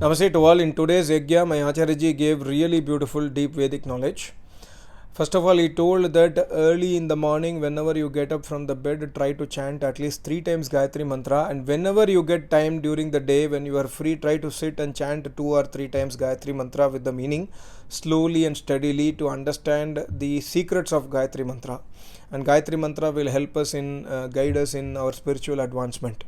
Namaste to all. In today's Yagya, my Acharya gave really beautiful deep Vedic knowledge. First of all, he told that early in the morning, whenever you get up from the bed, try to chant at least 3 times Gayatri Mantra. And whenever you get time during the day, when you are free, try to sit and chant 2 or 3 times Gayatri Mantra with the meaning, slowly and steadily, to understand the secrets of Gayatri Mantra. And Gayatri Mantra will help us guide us in our spiritual advancement.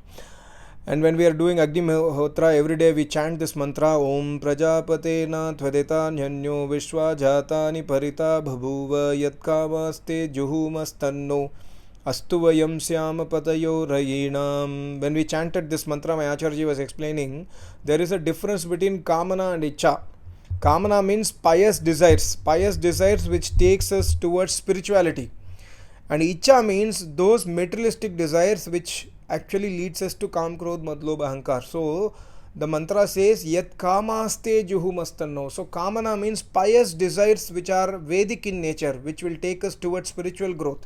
And when we are doing Agni Hotra, every day we chant this mantra: Om Prajapatena Tvadeta Nyanyo Vishwa Jatani Parita Bhabuva Yatkamaste Juhumastanno Astuvayam Syama Patayo Rayinam. When we chanted this mantra, my Acharya was explaining there is a difference between Kamana and Icha. Kamana means pious desires which takes us towards spirituality. And Icha means those materialistic desires which actually leads us to Kam, Krodh, Madh, Lobh, Ahankar. So the mantra says Yat Kamaste Juhumastanno. So Kamana means pious desires which are Vedic in nature, which will take us towards spiritual growth.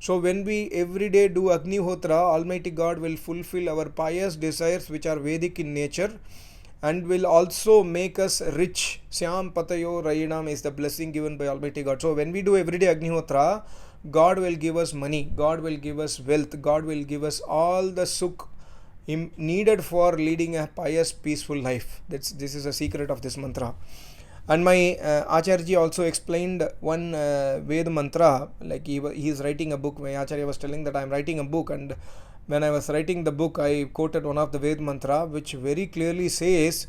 So when we every day do Agni Hotra, Almighty God will fulfill our pious desires which are Vedic in nature and will also make us rich. Syam Patayo Rayinam is the blessing given by Almighty God. So when we do everyday Agni Hotra, God will give us money, God will give us wealth, God will give us all the sukh needed for leading a pious, peaceful life. This is a secret of this mantra. And my Acharya also explained one Ved mantra, like he is writing a book. My Acharya was telling that I am writing a book, and when I was writing the book, I quoted one of the Ved mantra which very clearly says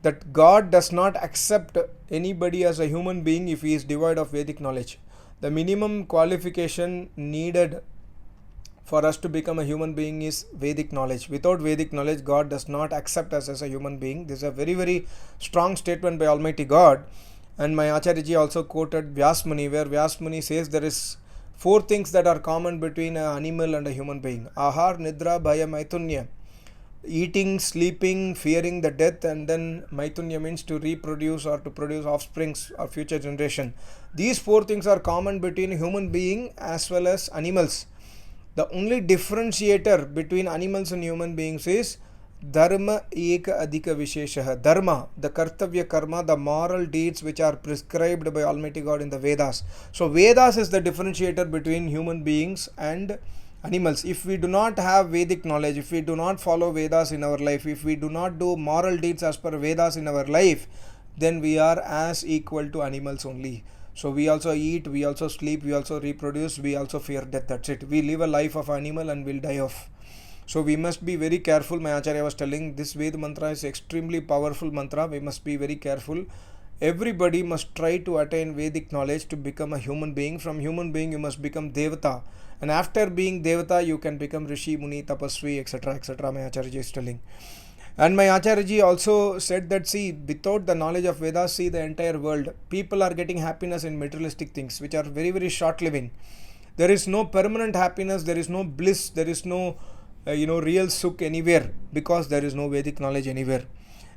that God does not accept anybody as a human being if he is devoid of Vedic knowledge. The minimum qualification needed for us to become a human being is Vedic knowledge. Without Vedic knowledge, God does not accept us as a human being. This is a very, very strong statement by Almighty God. And my Acharya also quoted Vyasmuni, where Vyasmuni says there is 4 things that are common between an animal and a human being: Ahar, Nidra, Bhaya, Maitunya. Eating, sleeping, fearing the death, and then Maitunya means to reproduce or to produce offsprings or future generation. These 4 things are common between human being as well as animals. The only differentiator between animals and human beings is Dharma Eka Adhika Visheshaha. Dharma, the Kartavya Karma, the moral deeds which are prescribed by Almighty God in the Vedas. So Vedas is the differentiator between human beings and animals. If we do not have Vedic knowledge, if we do not follow Vedas in our life, if we do not do moral deeds as per Vedas in our life, then we are as equal to animals only. So we also eat, we also sleep, we also reproduce, we also fear death. That's it. We live a life of animal and will die off. So we must be very careful. My Acharya was telling this Ved mantra is extremely powerful mantra. We must be very careful. Everybody must try to attain Vedic knowledge to become a human being. From human being you must become Devata. And after being Devata, you can become Rishi, Muni, Tapasvi, etc. etc. My Acharya is telling. And my Acharya also said that, see, without the knowledge of Vedas, see the entire world, people are getting happiness in materialistic things which are very, very short living. There is no permanent happiness, there is no bliss, there is no real sukh anywhere, because there is no Vedic knowledge anywhere.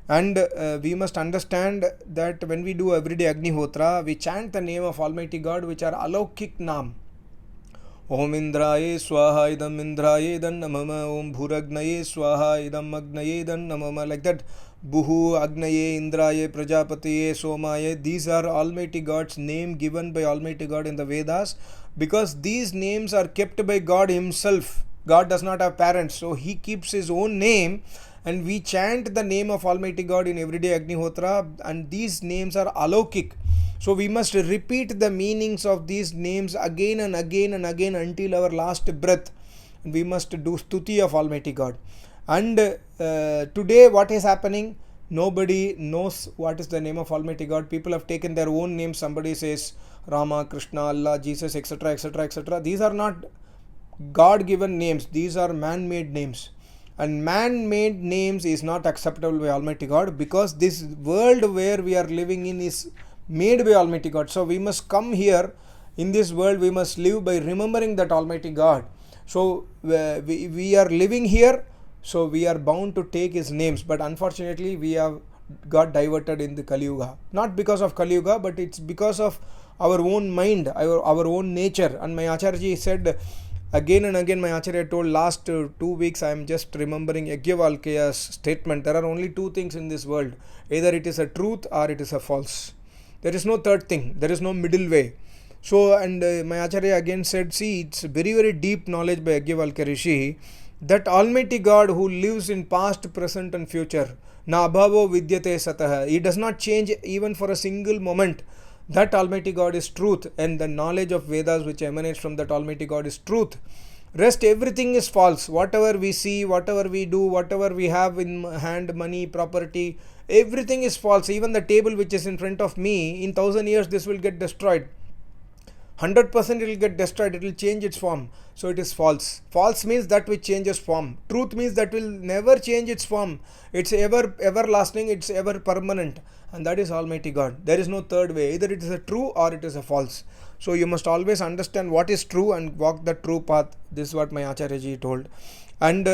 And we must understand that when we do everyday Agni Hotra, we chant the name of Almighty God, which are Alaukik Naam. Om Indraye Swaha Idam Indraye Dan Namama. Om Bhuragnaye Swaha Idam Agnaye Dan Namama. Like that. Buhu, Agnaye, Indraye, Prajapatiye, Somaye. These are Almighty God's name given by Almighty God in the Vedas, because these names are kept by God Himself. God does not have parents, so He keeps His own name, and we chant the name of Almighty God in everyday Agni Hotra, and these names are Alaukik. So we must repeat the meanings of these names again and again and again until our last breath. And we must do stuti of Almighty God. And today what is happening? Nobody knows what is the name of Almighty God. People have taken their own names. Somebody says Rama, Krishna, Allah, Jesus, etc. etc. etc. These are not God-given names. These are man-made names. And man-made names is not acceptable by Almighty God, because this world where we are living in is made by Almighty God. So we must come here in this world, we must live by remembering that Almighty God. So we are living here, so we are bound to take His names. But unfortunately we have got diverted in the Kali Yuga. Not because of Kali Yuga, but it's because of our own mind, our own nature. And my Acharya said Again and again, my Acharya told last 2 weeks, I am just remembering Yajnavalkya's statement. There are only two things in this world. Either it is a truth or it is a false. There is no third thing. There is no middle way. So, and my Acharya again said, see, it's very, very deep knowledge by Yajnavalkya Rishi that Almighty God who lives in past, present and future, na abhavo vidyate satah, he does not change even for a single moment. That Almighty God is truth, and the knowledge of Vedas which emanates from that Almighty God is truth. Rest everything is false. Whatever we see, whatever we do, whatever we have in hand, money, property, everything is false. Even the table which is in front of me, in 1,000 years this will get destroyed. 100% it will get destroyed, it will change its form. So it is false. False means that which changes form. Truth means that will never change its form. It's everlasting, it's ever permanent. And that is Almighty God. There is no third way. Either it is a true or it is a false. So you must always understand what is true and walk the true path. This is what my Acharya ji told. And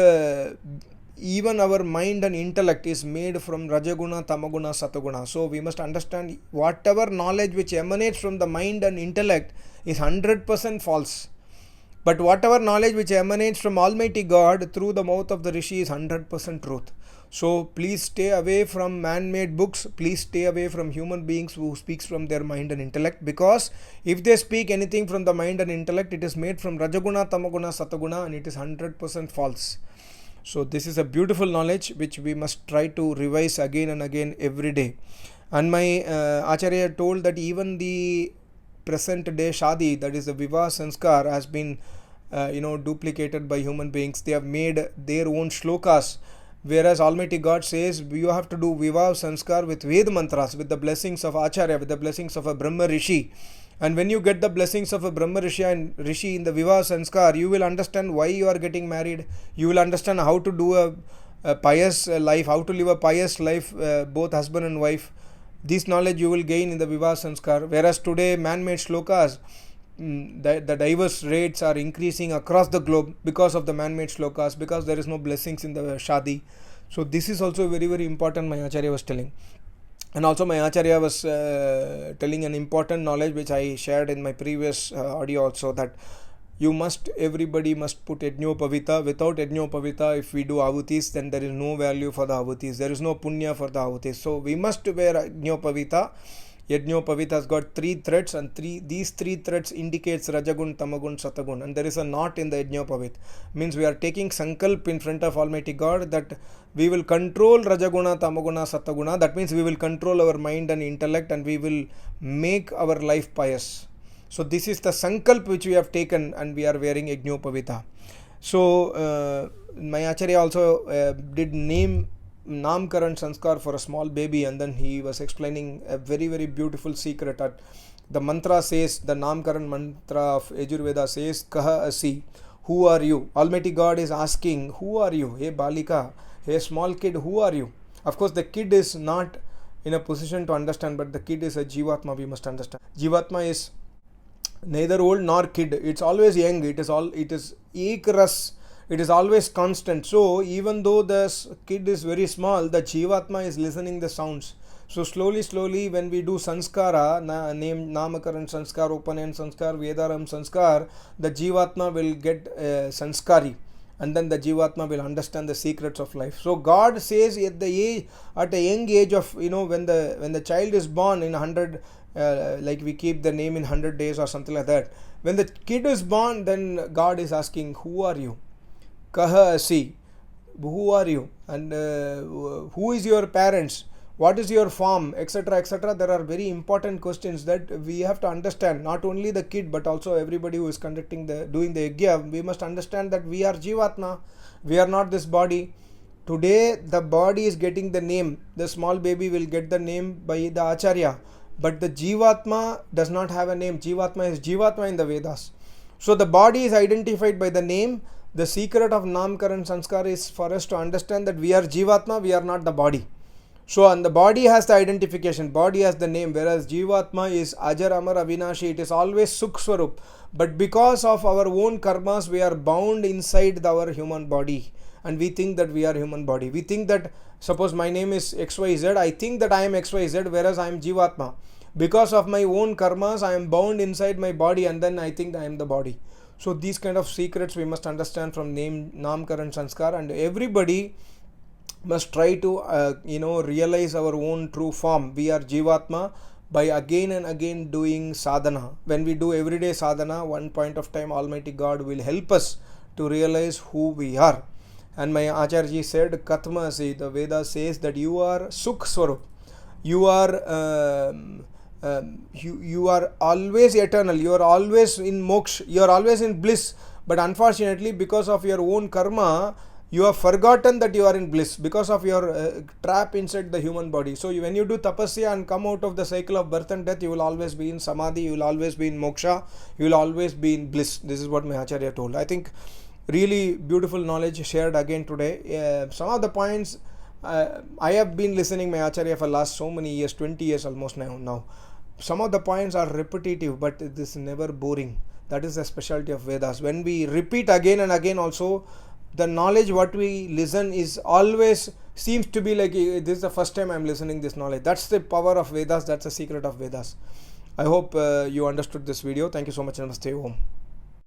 even our mind and intellect is made from Rajaguna, Tamaguna, Sataguna. So we must understand whatever knowledge which emanates from the mind and intellect is 100% false. But whatever knowledge which emanates from Almighty God through the mouth of the Rishi is 100% truth. So please stay away from man-made books. Please stay away from human beings who speaks from their mind and intellect, because if they speak anything from the mind and intellect, it is made from Rajaguna, Tamaguna, Sataguna, and it is 100% false. So this is a beautiful knowledge which we must try to revise again and again every day. And my Acharya told that even the present day Shadi, that is the Vivaha Sanskar, has been duplicated by human beings. They have made their own shlokas, whereas Almighty God says you have to do Vivaha Sanskar with Ved mantras, with the blessings of Acharya, with the blessings of a Brahma Rishi. And when you get the blessings of a Brahma Rishi in the Vivaha Sanskar, you will understand why you are getting married. You will understand how to do a pious life, how to live a pious life, both husband and wife. This knowledge you will gain in the Vivaha Sanskar. Whereas today, man-made shlokas, the divorce rates are increasing across the globe because of the man-made shlokas, because there is no blessings in the Shadi. So this is also very, very important, my Acharya was telling. And also my Acharya was telling an important knowledge which I shared in my previous audio also, that everybody must put Yajnopavita. Without Yajnopavita, if we do ahutis, then there is no value for the ahutis. There is no punya for the ahutis. So we must wear Yajnopavita. Yajnopavita has got 3 threads, and these 3 threads indicates Rajagun, Tamagun, Satagun, and there is a knot in the Yajnopavit. Means we are taking sankalp in front of Almighty God that we will control Rajaguna, Tamaguna, Sataguna. That means we will control our mind and intellect, and we will make our life pious. So this is the sankalp which we have taken, and we are wearing Yajnopavita. So my Acharya also did Namkaran Sanskar for a small baby, and then he was explaining a very, very beautiful secret. That the mantra says, the Namkaran mantra of Yajurveda says, Kaha Asi, who are you? Almighty God is asking, who are you? Hey Balika, hey small kid, who are you? Of course, the kid is not in a position to understand, but the kid is a Jivatma, we must understand. Jivatma is neither old nor kid. It's always young. It is ekras. It is always constant. So even though the kid is very small, the Jivatma is listening the sounds. So slowly when we do sanskara, name Namakaran Sanskar, Upanan Sanskar, Vedaram Sanskar, the Jivatma will get sanskari, and then the Jivatma will understand the secrets of life. So God says at a young age of, when the child is born in 100, like we keep the name in 100 days or something like that. When the kid is born, then God is asking, who are you? Kaha Asi, who are you? And who is your parents? What is your form? Etc. etc. There are very important questions that we have to understand. Not only the kid, but also everybody who is doing the yajna. We must understand that we are Jivatma. We are not this body. Today the body is getting the name. The small baby will get the name by the Acharya. But the Jivatma does not have a name. Jivatma is Jivatma in the Vedas. So the body is identified by the name. The secret of Namkaran Sanskar is for us to understand that we are Jivatma, we are not the body. So, and the body has the identification, body has the name, whereas Jivatma is Ajar, Amar, Avinashi, it is always Sukh Swarup. But because of our own karmas, we are bound inside our human body, and we think that we are human body. We think that, suppose my name is XYZ, I think that I am XYZ, whereas I am Jivatma. Because of my own karmas, I am bound inside my body, and then I think I am the body. So these kind of secrets we must understand from name, Namkar and Sanskar, and everybody must try to realize our own true form. We are Jivatma by again and again doing sadhana. When we do everyday sadhana, one point of time Almighty God will help us to realize who we are. And my Acharya said, Katmasi, the Veda says that you are Sukh Swarup. You are you are always eternal. You are always in moksha. You are always in bliss. But unfortunately, because of your own karma, you have forgotten that you are in bliss because of your trap inside the human body. So when you do tapasya and come out of the cycle of birth and death, you will always be in samadhi, you will always be in moksha, you will always be in bliss. This is what my Acharya told. I think really beautiful knowledge shared again today. Some of the points I have been listening my Acharya for last so many years, 20 years almost now. Some of the points are repetitive, but it is never boring. That is the specialty of Vedas. When we repeat again and again also, the knowledge what we listen is always seems to be like this is the first time I am listening this knowledge. That's the power of Vedas. That's the secret of Vedas. I hope you understood this video. Thank you so much. Namaste Om.